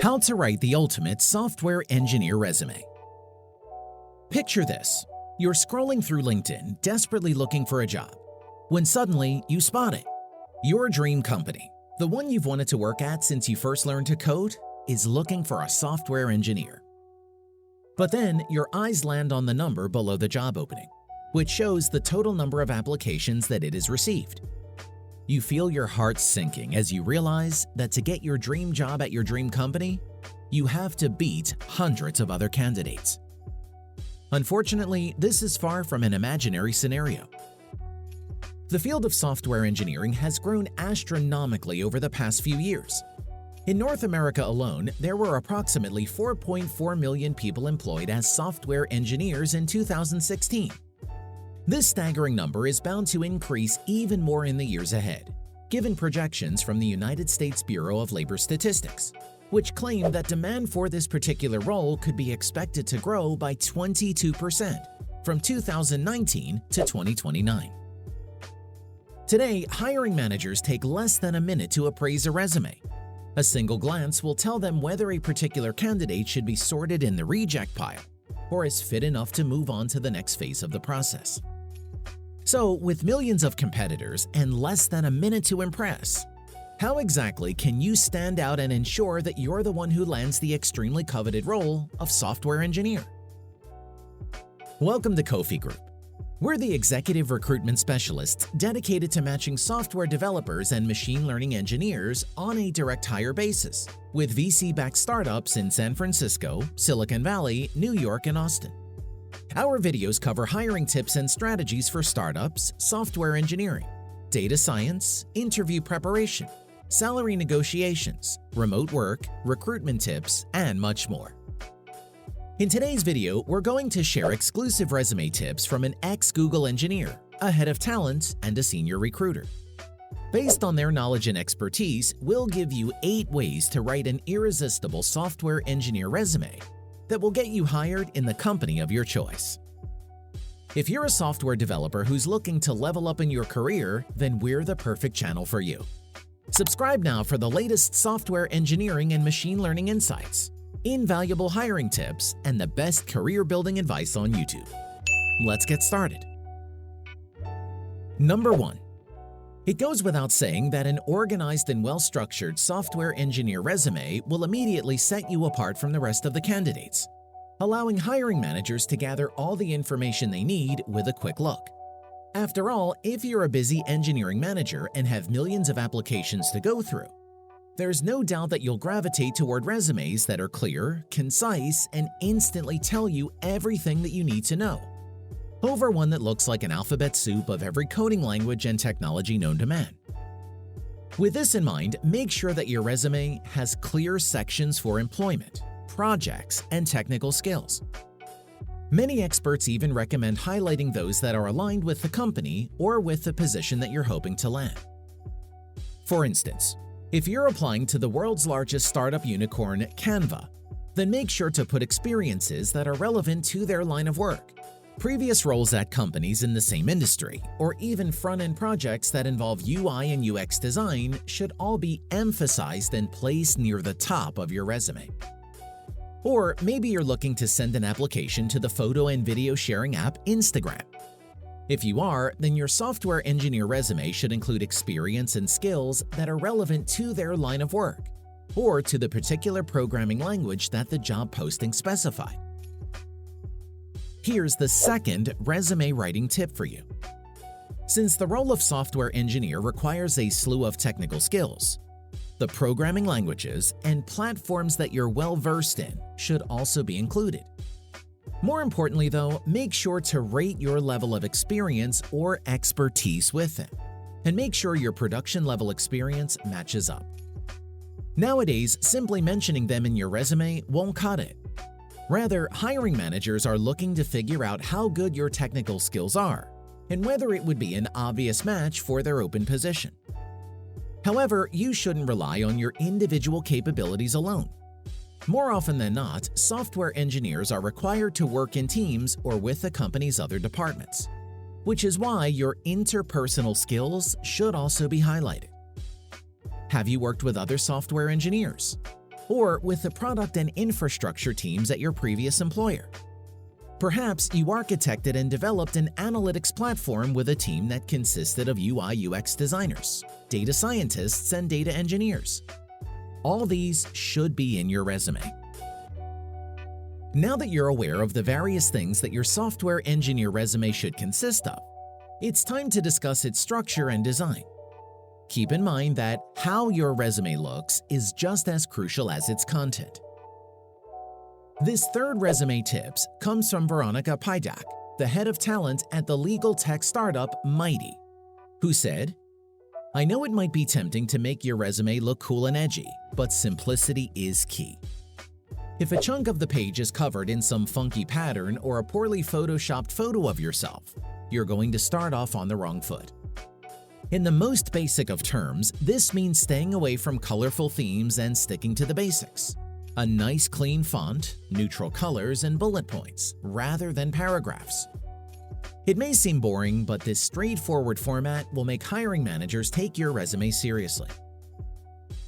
How to write the ultimate software engineer resume. Picture this. You're scrolling through LinkedIn, desperately looking for a job, when suddenly you spot it. Your dream company, the one you've wanted to work at since you first learned to code, is looking for a software engineer. But then your eyes land on the number below the job opening, which shows the total number of applications that it has received. You feel your heart sinking as you realize that to get your dream job at your dream company, you have to beat hundreds of other candidates. Unfortunately, this is far from an imaginary scenario. The field of software engineering has grown astronomically over the past few years. In North America alone, there were approximately 4.4 million people employed as software engineers in 2016. This staggering number is bound to increase even more in the years ahead, given projections from the United States Bureau of Labor Statistics, which claim that demand for this particular role could be expected to grow by 22% from 2019 to 2029. Today, hiring managers take less than a minute to appraise a resume. A single glance will tell them whether a particular candidate should be sorted in the reject pile or is fit enough to move on to the next phase of the process. So, with millions of competitors and less than a minute to impress, how exactly can you stand out and ensure that you're the one who lands the extremely coveted role of software engineer? Welcome to Kofi Group. We're the executive recruitment specialists dedicated to matching software developers and machine learning engineers on a direct hire basis with VC-backed startups in San Francisco, Silicon Valley, New York, and Austin. Our videos cover hiring tips and strategies for startups, software engineering, data science, interview preparation, salary negotiations, remote work, recruitment tips, and much more. In today's video, we're going to share exclusive resume tips from an ex-Google engineer, a head of talent, and a senior recruiter. Based on their knowledge and expertise, we'll give you 8 ways to write an irresistible software engineer resume that will get you hired in the company of your choice. If you're a software developer who's looking to level up in your career, then we're the perfect channel for you. Subscribe now for the latest software engineering and machine learning insights, invaluable hiring tips, and the best career-building advice on YouTube. Let's get started. Number 1. It goes without saying that an organized and well-structured software engineer resume will immediately set you apart from the rest of the candidates, allowing hiring managers to gather all the information they need with a quick look. After all, if you're a busy engineering manager and have millions of applications to go through, there's no doubt that you'll gravitate toward resumes that are clear, concise, and instantly tell you everything that you need to know, over one that looks like an alphabet soup of every coding language and technology known to man. With this in mind, make sure that your resume has clear sections for employment, projects, and technical skills. Many experts even recommend highlighting those that are aligned with the company or with the position that you're hoping to land. For instance, if you're applying to the world's largest startup unicorn, Canva, then make sure to put experiences that are relevant to their line of work. Previous roles at companies in the same industry, or even front-end projects that involve UI and UX design should all be emphasized and placed near the top of your resume. Or maybe you're looking to send an application to the photo and video sharing app Instagram. If you are, then your software engineer resume should include experience and skills that are relevant to their line of work, or to the particular programming language that the job posting specified. Here's the second resume writing tip for you. Since the role of software engineer requires a slew of technical skills, the programming languages and platforms that you're well-versed in should also be included. More importantly though, make sure to rate your level of experience or expertise with them, and make sure your production-level experience matches up. Nowadays, simply mentioning them in your resume won't cut it. Rather, hiring managers are looking to figure out how good your technical skills are and whether it would be an obvious match for their open position. However, you shouldn't rely on your individual capabilities alone. More often than not, software engineers are required to work in teams or with the company's other departments, which is why your interpersonal skills should also be highlighted. Have you worked with other software engineers? or with the product and infrastructure teams at your previous employer. Perhaps you architected and developed an analytics platform with a team that consisted of UI/UX designers, data scientists, and data engineers. All these should be in your resume. Now that you're aware of the various things that your software engineer resume should consist of, it's time to discuss its structure and design. Keep in mind that how your resume looks is just as crucial as its content. This third resume tips comes from Veronica Pajdak, the head of talent at the legal tech startup Mighty, who said, "I know it might be tempting to make your resume look cool and edgy, but simplicity is key. If a chunk of the page is covered in some funky pattern or a poorly photoshopped photo of yourself, you're going to start off on the wrong foot. In the most basic of terms, this means staying away from colorful themes and sticking to the basics. A nice clean font, neutral colors, and bullet points, rather than paragraphs. It may seem boring, but this straightforward format will make hiring managers take your resume seriously.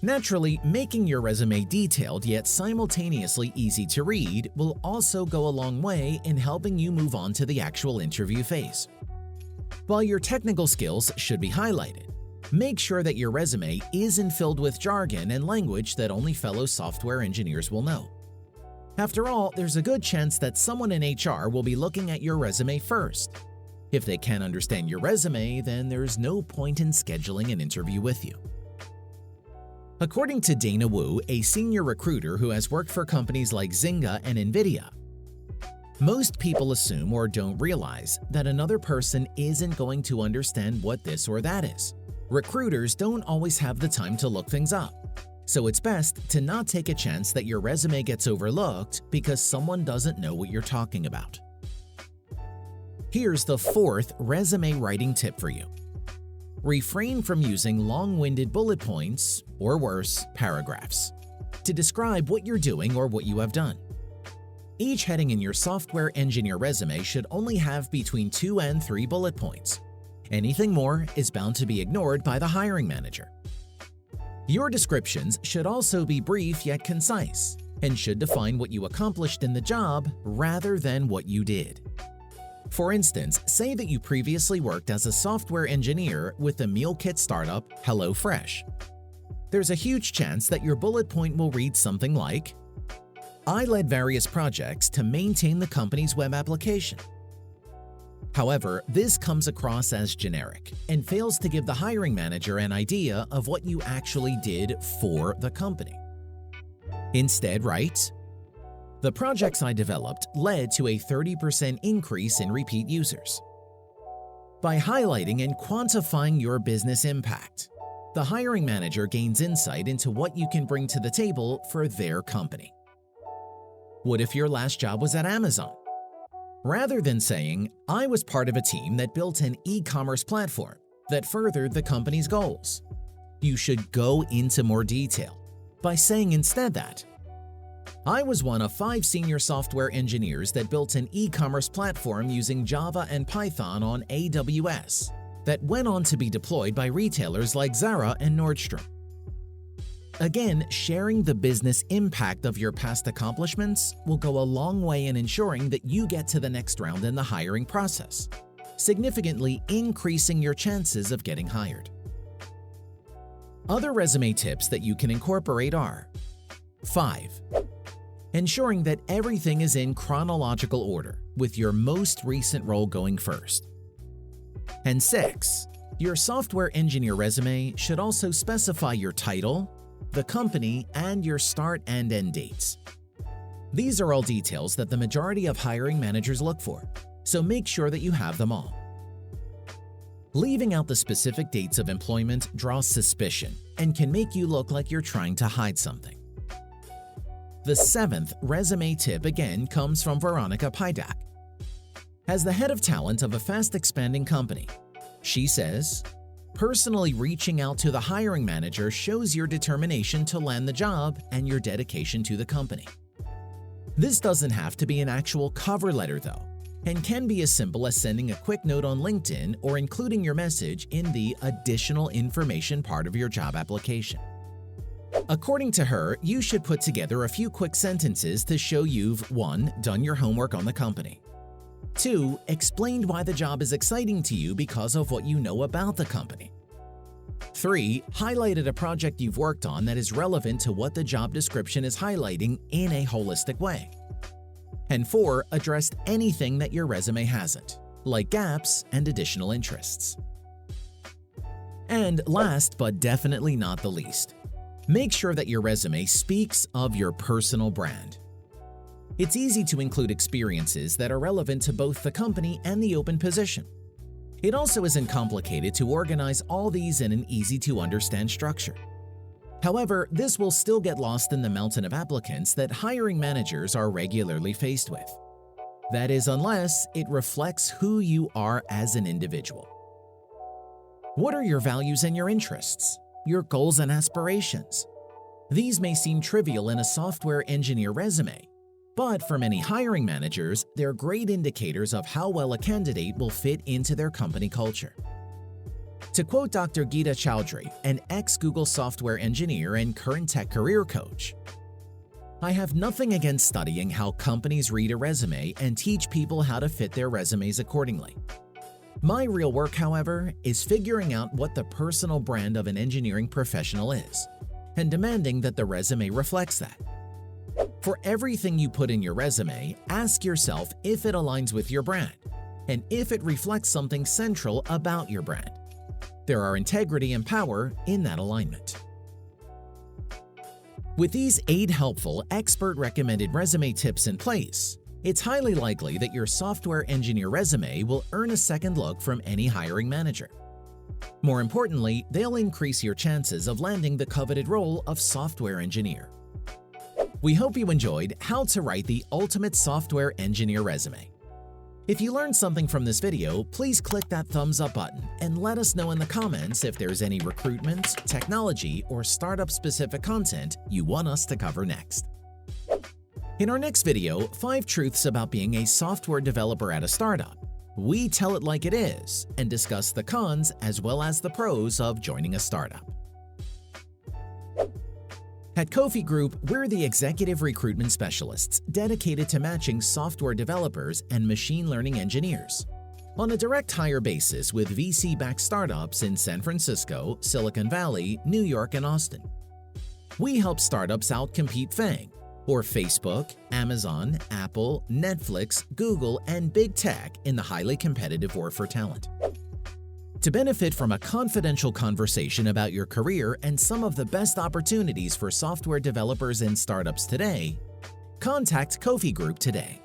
Naturally, making your resume detailed yet simultaneously easy to read will also go a long way in helping you move on to the actual interview phase. While your technical skills should be highlighted, make sure that your resume isn't filled with jargon and language that only fellow software engineers will know. After all, there's a good chance that someone in HR will be looking at your resume first. If they can't understand your resume, then there's no point in scheduling an interview with you. According to Dana Wu, a senior recruiter who has worked for companies like Zynga and NVIDIA, most people assume or don't realize that another person isn't going to understand what this or that is. Recruiters don't always have the time to look things up, so it's best to not take a chance that your resume gets overlooked because someone doesn't know what you're talking about. Here's the fourth resume writing tip for you. Refrain from using long-winded bullet points, or worse, paragraphs, to describe what you're doing or what you have done. Each heading in your software engineer resume should only have between 2 and 3 bullet points. Anything more is bound to be ignored by the hiring manager. Your descriptions should also be brief yet concise and should define what you accomplished in the job rather than what you did. For instance, say that you previously worked as a software engineer with the meal kit startup HelloFresh. There's a huge chance that your bullet point will read something like, "I led various projects to maintain the company's web application." However, this comes across as generic and fails to give the hiring manager an idea of what you actually did for the company. Instead, write, "The projects I developed led to a 30% increase in repeat users." By highlighting and quantifying your business impact, the hiring manager gains insight into what you can bring to the table for their company. What if your last job was at Amazon? Rather than saying, "I was part of a team that built an e-commerce platform that furthered the company's goals," you should go into more detail by saying instead that, "I was one of 5 senior software engineers that built an e-commerce platform using Java and Python on AWS that went on to be deployed by retailers like Zara and Nordstrom." Again, sharing the business impact of your past accomplishments will go a long way in ensuring that you get to the next round in the hiring process, significantly increasing your chances of getting hired. Other resume tips that you can incorporate are: 5. Ensuring that everything is in chronological order, with your most recent role going first. And 6. Your software engineer resume should also specify your title, the company, and your start and end dates. These are all details that the majority of hiring managers look for, so make sure that you have them all. Leaving out the specific dates of employment draws suspicion and can make you look like you're trying to hide something. The 7th resume tip again comes from Veronica Pajdak. As the head of talent of a fast-expanding company, she says, "Personally reaching out to the hiring manager shows your determination to land the job and your dedication to the company." This doesn't have to be an actual cover letter though, and can be as simple as sending a quick note on LinkedIn or including your message in the additional information part of your job application. According to her, you should put together a few quick sentences to show you've 1. Done your homework on the company, 2. Explained why the job is exciting to you because of what you know about the company, 3. Highlighted a project you've worked on that is relevant to what the job description is highlighting in a holistic way, and 4. Addressed anything that your resume hasn't, like gaps and additional interests. And last but definitely not the least, make sure that your resume speaks of your personal brand. It's easy to include experiences that are relevant to both the company and the open position. It also isn't complicated to organize all these in an easy-to-understand structure. However, this will still get lost in the mountain of applicants that hiring managers are regularly faced with. That is, unless it reflects who you are as an individual. What are your values and your interests? Your goals and aspirations? These may seem trivial in a software engineer resume, but for many hiring managers, they're great indicators of how well a candidate will fit into their company culture. To quote Dr. Geeta Chowdhury, an ex-Google software engineer and current tech career coach, "I have nothing against studying how companies read a resume and teach people how to fit their resumes accordingly. My real work, however, is figuring out what the personal brand of an engineering professional is, and demanding that the resume reflects that. For everything you put in your resume, ask yourself if it aligns with your brand, and if it reflects something central about your brand. There are integrity and power in that alignment." With these 8 helpful, expert-recommended resume tips in place, it's highly likely that your software engineer resume will earn a second look from any hiring manager. More importantly, they'll increase your chances of landing the coveted role of software engineer. We hope you enjoyed how to write the ultimate software engineer resume. If you learned something from this video, please click that thumbs up button and let us know in the comments if there's any recruitment, technology, or startup-specific content you want us to cover next. In our next video, 5 truths about being a software developer at a startup, we tell it like it is and discuss the cons as well as the pros of joining a startup. At Kofi Group, we're the executive recruitment specialists dedicated to matching software developers and machine learning engineers on a direct hire basis with VC-backed startups in San Francisco, Silicon Valley, New York, and Austin. We help startups outcompete FANG, or Facebook, Amazon, Apple, Netflix, Google, and Big Tech in the highly competitive war for talent. To benefit from a confidential conversation about your career and some of the best opportunities for software developers and startups today, contact Kofi Group today.